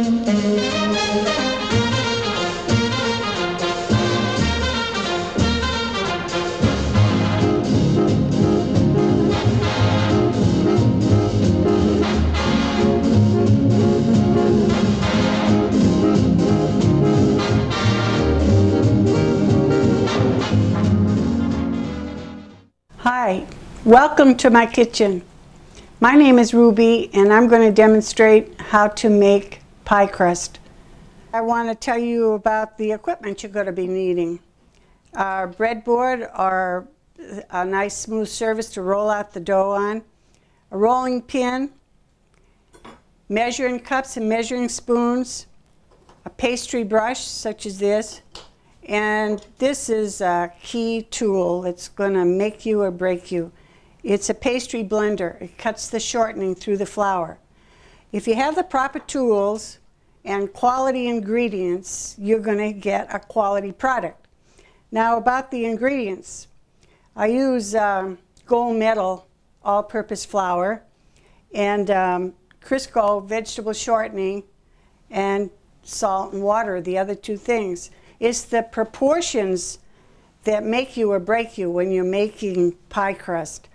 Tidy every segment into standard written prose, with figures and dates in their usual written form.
Hi, welcome to my kitchen. My name is Ruby and I'm going to demonstrate how to make pie crust. I want to tell you about the equipment you're going to be needing. A breadboard or a nice smooth surface to roll out the dough on, a rolling pin, measuring cups and measuring spoons, a pastry brush such as this, and this is a key tool that's going to make you or break you. It's a pastry blender. It cuts the shortening through the flour. If you have the proper tools and quality ingredients, you're going to get a quality product. Now about the ingredients. I use gold medal all-purpose flour and Crisco vegetable shortening and salt and water, the other two things. It's the proportions that make you or break you when you're making pie crust.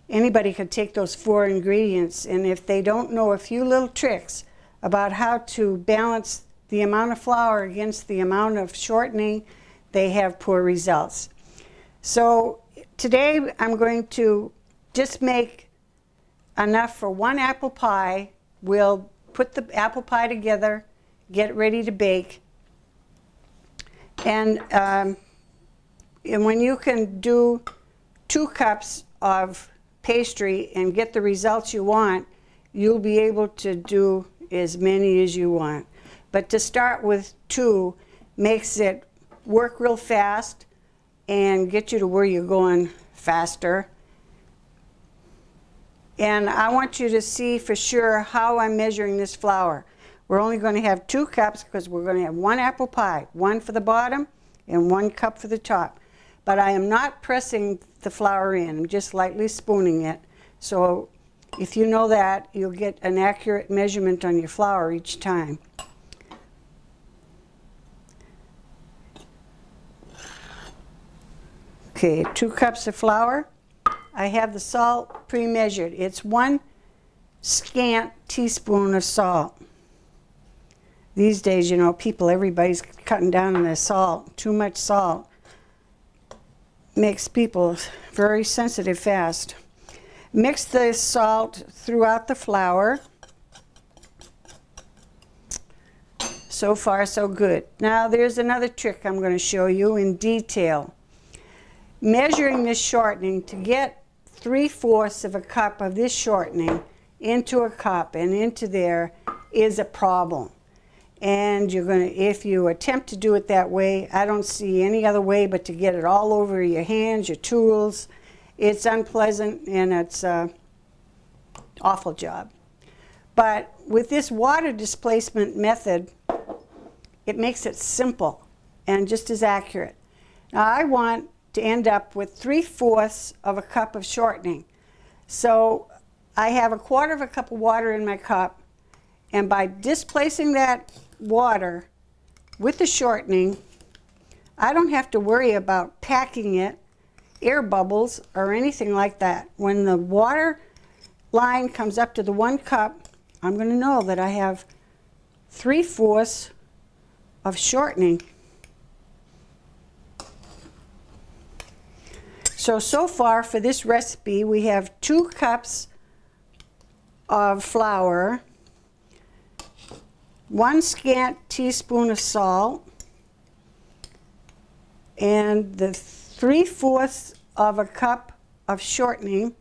Anybody could take those 4 ingredients, and if they don't know a few little tricks about how to balance the amount of flour against the amount of shortening, they have poor results. So today I'm going to just make enough for 1 apple pie. We'll put the apple pie together, get ready to bake. And when you can do 2 cups of pastry and get the results you want, you'll be able to do as many as you want. But to start with 2 makes it work real fast and get you to where you're going faster. And I want you to see for sure how I'm measuring this flour. We're only going to have 2 cups because we're going to have 1 apple pie, 1 for the bottom and 1 cup for the top. But I am not pressing the flour in, I'm just lightly spooning it. So if you know that, you'll get an accurate measurement on your flour each time. Okay, 2 cups of flour. I have the salt pre-measured. It's 1 scant teaspoon of salt. These days, you know, everybody's cutting down on their salt. Too much salt makes people very sensitive fast. Mix the salt throughout the flour. So far, so good. Now, there's another trick I'm going to show you in detail. Measuring this shortening to get 3/4 of a cup of this shortening into a cup and into there is a problem. And you're going to, if you attempt to do it that way, I don't see any other way but to get it all over your hands, your tools. It's unpleasant and it's an awful job. But with this water displacement method, it makes it simple and just as accurate. Now I want to end up with 3/4 of a cup of shortening. So I have 1/4 of a cup of water in my cup, and by displacing that water with the shortening, I don't have to worry about packing it, air bubbles, or anything like that. When the water line comes up to the 1 cup, I'm going to know that I have 3/4 of shortening. So far for this recipe, we have 2 cups of flour, 1 scant teaspoon of salt, and the 3/4 of a cup of shortening.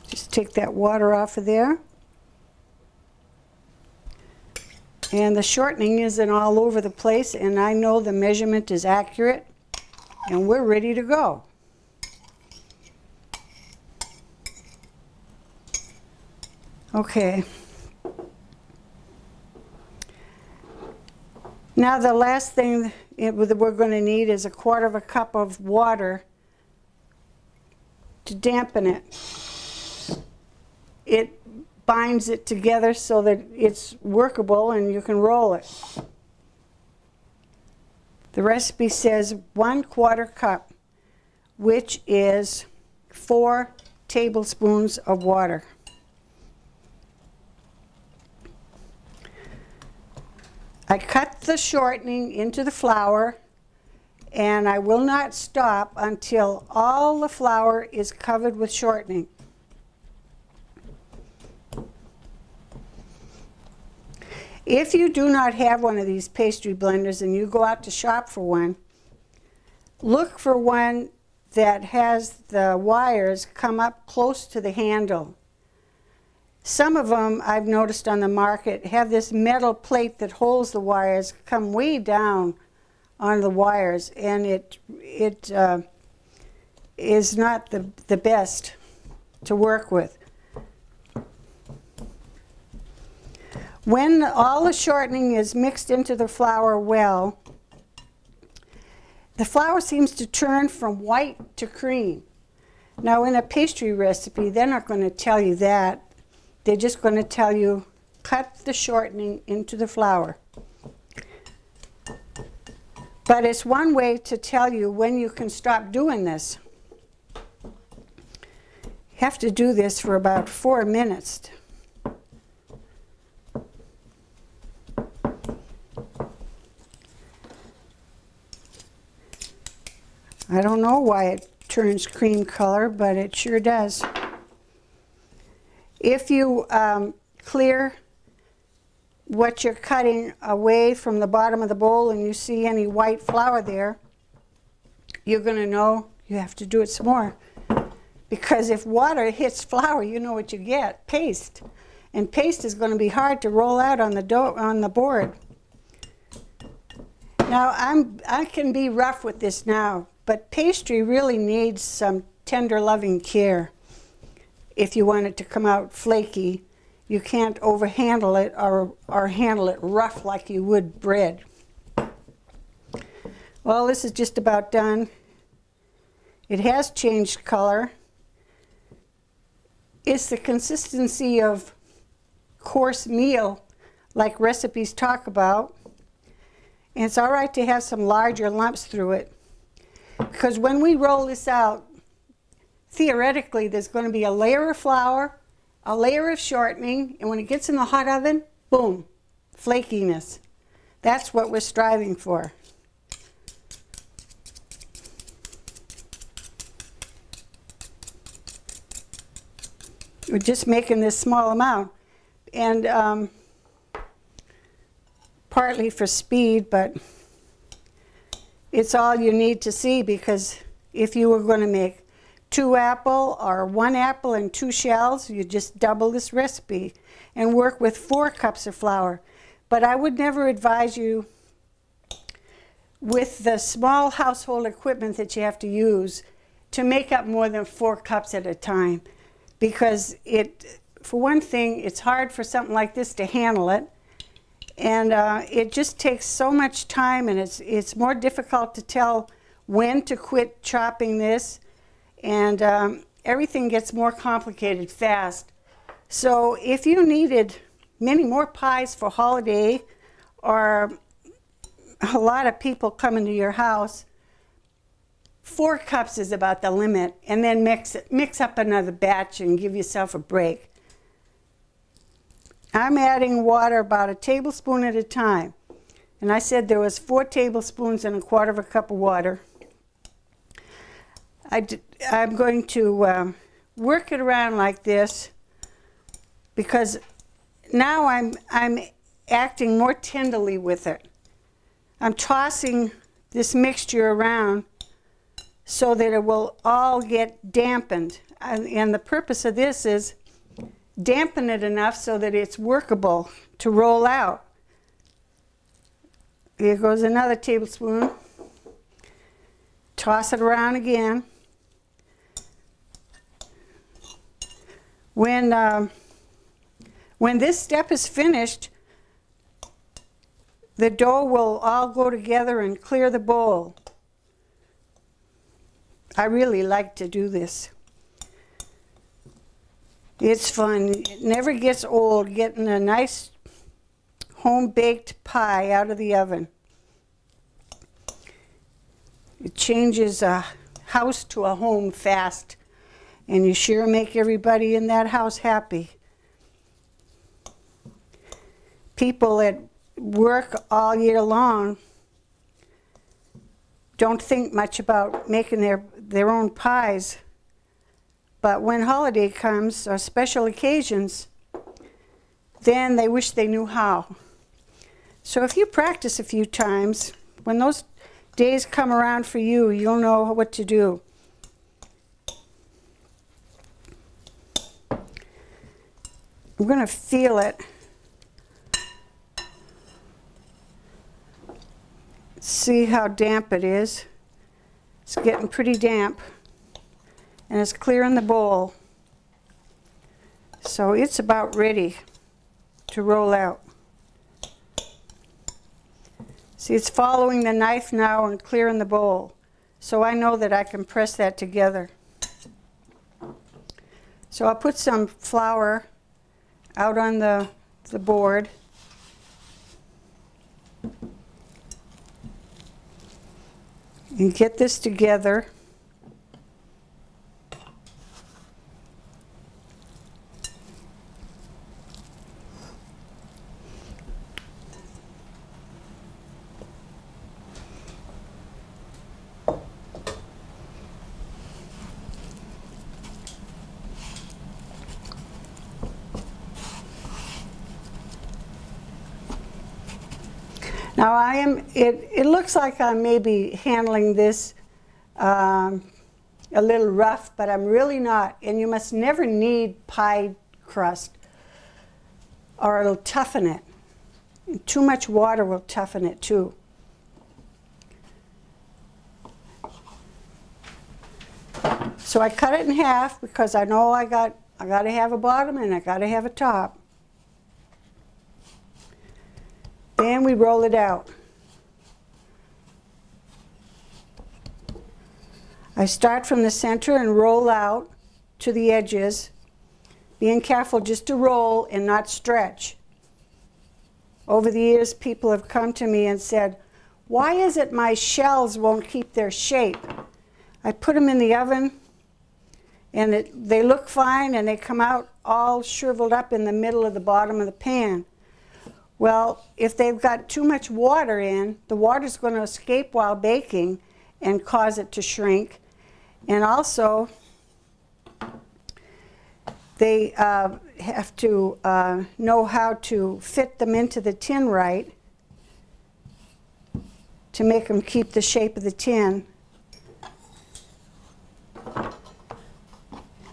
Just take that water off of there. And the shortening isn't all over the place, and I know the measurement is accurate, and we're ready to go. Okay. Now the last thing that we're going to need is 1/4 of a cup of water to dampen it. It binds it together so that it's workable and you can roll it. The recipe says 1/4 cup, which is 4 tablespoons of water. I cut the shortening into the flour, and I will not stop until all the flour is covered with shortening. If you do not have one of these pastry blenders and you go out to shop for one, look for one that has the wires come up close to the handle. Some of them I've noticed on the market have this metal plate that holds the wires come way down on the wires, and it is not the best to work with. When all the shortening is mixed into the flour well, the flour seems to turn from white to cream. Now in a pastry recipe, they're not going to tell you that. They're just going to tell you, cut the shortening into the flour. But it's one way to tell you when you can stop doing this. You have to do this for about 4 minutes. I don't know why it turns cream color, but it sure does. If you clear what you're cutting away from the bottom of the bowl and you see any white flour there, you're going to know you have to do it some more. Because if water hits flour, you know what you get, paste. And paste is going to be hard to roll out on the board. Now I can be rough with this now, but pastry really needs some tender, loving care. If you want it to come out flaky, you can't overhandle it or handle it rough like you would bread. Well, this is just about done. It has changed color. It's the consistency of coarse meal, like recipes talk about. And it's all right to have some larger lumps through it, because when we roll this out, theoretically there's going to be a layer of flour, a layer of shortening, and when it gets in the hot oven, boom, flakiness. That's what we're striving for. We're just making this small amount, and partly for speed, but it's all you need to see, because if you were going to make 2 apple or 1 apple and 2 shells, you just double this recipe and work with 4 cups of flour. But I would never advise you, with the small household equipment that you have to use, to make up more than 4 cups at a time, because for one thing, it's hard for something like this to handle it. And it just takes so much time, and it's more difficult to tell when to quit chopping this, and everything gets more complicated fast. So if you needed many more pies for holiday, or a lot of people coming to your house, 4 cups is about the limit, and then mix up another batch and give yourself a break. I'm adding water about 1 tablespoon at a time. And I said there was 4 tablespoons and 1/4 cup of water. I'm going to work it around like this, because now I'm acting more tenderly with it. I'm tossing this mixture around so that it will all get dampened. And the purpose of this is dampen it enough so that it's workable to roll out. Here goes another tablespoon. Toss it around again. When this step is finished, the dough will all go together and clear the bowl. I really like to do this. It's fun. It never gets old getting a nice home-baked pie out of the oven. It changes a house to a home fast, and you sure make everybody in that house happy. People that work all year long don't think much about making their own pies. But when holiday comes or special occasions, then they wish they knew how. So if you practice a few times, when those days come around for you, you'll know what to do. I'm going to feel it. See how damp it is. It's getting pretty damp. And it's clear in the bowl. So it's about ready to roll out. See, it's following the knife now and clear in the bowl. So I know that I can press that together. So I'll put some flour out on the board. And get this together. Now it looks like I'm maybe handling this a little rough, but I'm really not. And you must never knead pie crust or it'll toughen it. And too much water will toughen it too. So I cut it in half because I know I got to have a bottom and I got to have a top. Then we roll it out. I start from the center and roll out to the edges, being careful just to roll and not stretch. Over the years, people have come to me and said, "Why is it my shells won't keep their shape?" I put them in the oven and they look fine and they come out all shriveled up in the middle of the bottom of the pan. Well, if they've got too much water in, the water's going to escape while baking and cause it to shrink. And also, they have to know how to fit them into the tin right to make them keep the shape of the tin.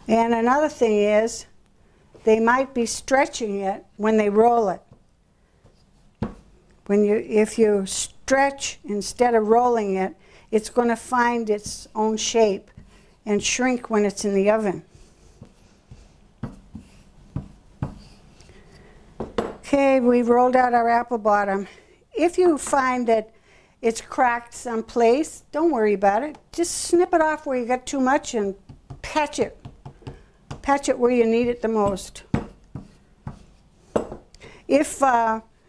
And another thing is, they might be stretching it when they roll it. If you stretch instead of rolling it, it's going to find its own shape and shrink when it's in the oven. Okay, we've rolled out our apple bottom. If you find that it's cracked someplace, don't worry about it. Just snip it off where you got too much and patch it. Patch it where you need it the most.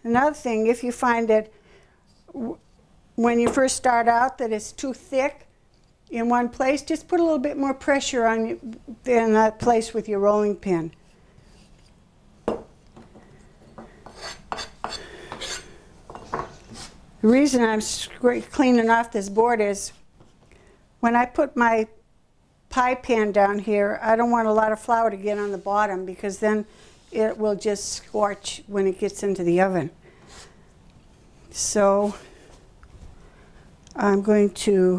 Another thing, if you find that when you first start out that it's too thick in one place, just put a little bit more pressure on in that place with your rolling pin. The reason I'm cleaning off this board is when I put my pie pan down here, I don't want a lot of flour to get on the bottom because then it will just scorch when it gets into the oven. So I'm going to